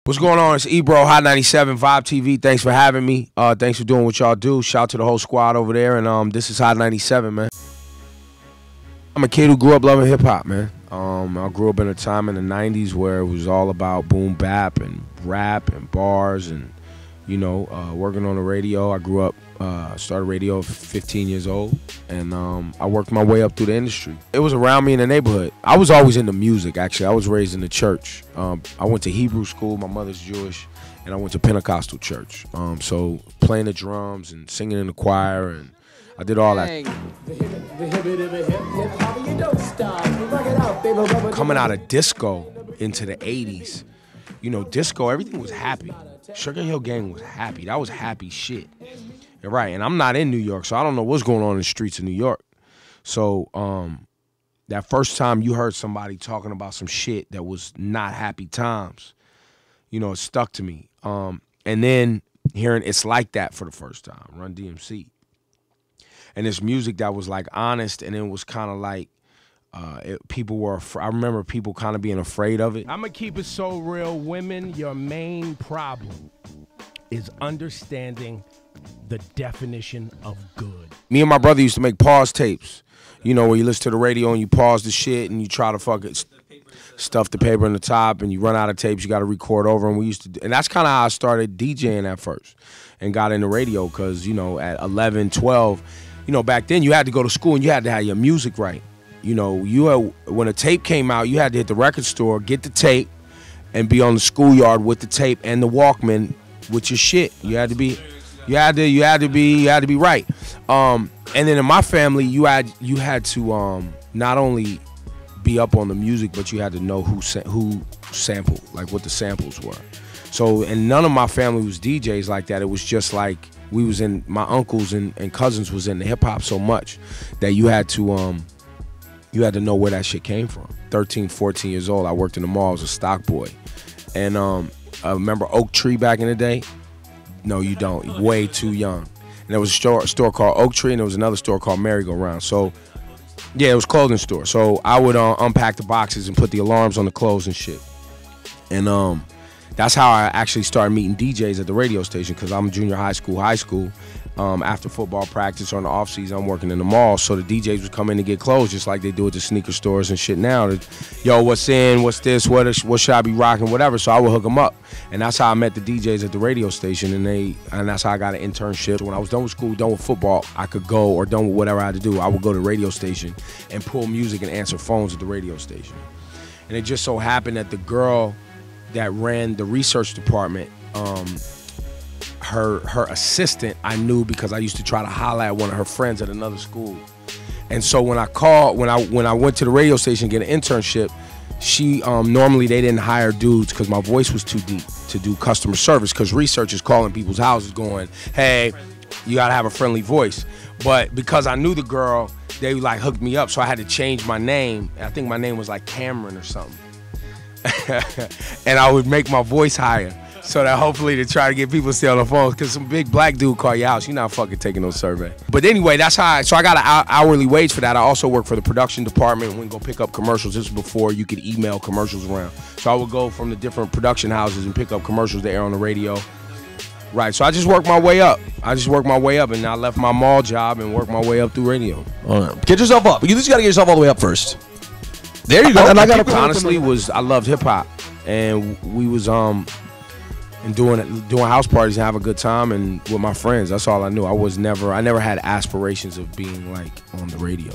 What's going on? It's Ebro, Hot 97, Vibe TV. Thanks for having me. Thanks for doing what y'all do. Shout out to the whole squad over there. And this is Hot 97, man. I'm a kid who grew up loving hip-hop, man. I grew up in a time in the 90s where it was all about boom bap and rap and bars and, you know, working on the radio. I grew up, started radio at 15 years old, and I worked my way up through the industry. It was around me in the neighborhood. I was always into music, actually. I was raised in the church. I went to Hebrew school. My mother's Jewish, and I went to Pentecostal church. So playing the drums and singing in the choir, and I did all that. Coming out of disco into the 80s, you know, disco, everything was happy. Sugar Hill Gang was happy. That was happy shit. Right, and I'm not in New York, so I don't know what's going on in the streets of New York. So that first time you heard somebody talking about some shit that was not happy times, you know, it stuck to me. And then hearing It's Like That for the first time, Run DMC. And this music that was like honest, and it was kind of like, people were, I remember people kind of being afraid of it. I'm gonna keep it so real. Women, your main problem is understanding the definition of good. Me and my brother used to make pause tapes, you know, where you listen to the radio and you pause the shit and you try to fuck it, stuff the paper in the top, and you run out of tapes, you got to record over. And we used to, and that's kind of how I started DJing at first and got into radio, because, you know, at 11, 12, you know, back then you had to go to school and you had to have your music right. You know, when a tape came out, you had to hit the record store, get the tape, and be on the schoolyard with the tape and the Walkman with your shit. You had to be right. And then in my family, you had to not only be up on the music, but you had to know who sampled, like what the samples were. So, and none of my family was DJs like that. It was just like my uncles and cousins was into hip hop so much that you had to know where that shit came from. 13, 14 years old, I worked in the mall as a stock boy. And I remember Oak Tree back in the day? No, you don't. You're way too young. And there was a store called Oak Tree, and there was another store called Merry-Go-Round. So, yeah, it was a clothing store. So I would unpack the boxes and put the alarms on the clothes and shit. And that's how I actually started meeting DJs at the radio station, because I'm junior high school. After football practice or in the off season, I'm working in the mall, so the DJs would come in to get clothes just like they do at the sneaker stores and shit now. Yo, what's in? What's this? What should I be rocking? Whatever. So I would hook them up, and that's how I met the DJs at the radio station, and that's how I got an internship. When I was done with school, done with football, I could go, or done with whatever I had to do, I would go to the radio station and pull music and answer phones at the radio station. And it just so happened that the girl that ran the research department, her assistant I knew because I used to try to holler at one of her friends at another school. And so when I went to the radio station to get an internship, she normally they didn't hire dudes because my voice was too deep to do customer service, because research is calling people's houses going, hey, you gotta have a friendly voice. But because I knew the girl, they like hooked me up, so I had to change my name. I think my name was like Cameron or something. And I would make my voice higher, so that hopefully to try to get people to stay on the phone, because some big black dude call your house, you're not fucking taking no survey. But anyway, that's how so I got an hourly wage for that. I also worked for the production department. When we go pick up commercials, this was before you could email commercials around. So I would go from the different production houses and pick up commercials to air on the radio. Right, so I just worked my way up. And I left my mall job and worked my way up through radio. All right. Get yourself up. You just got to get yourself all the way up first. There you go. And I loved hip hop, and we was and doing house parties and have a good time and with my friends. That's all I knew. I never had aspirations of being like on the radio.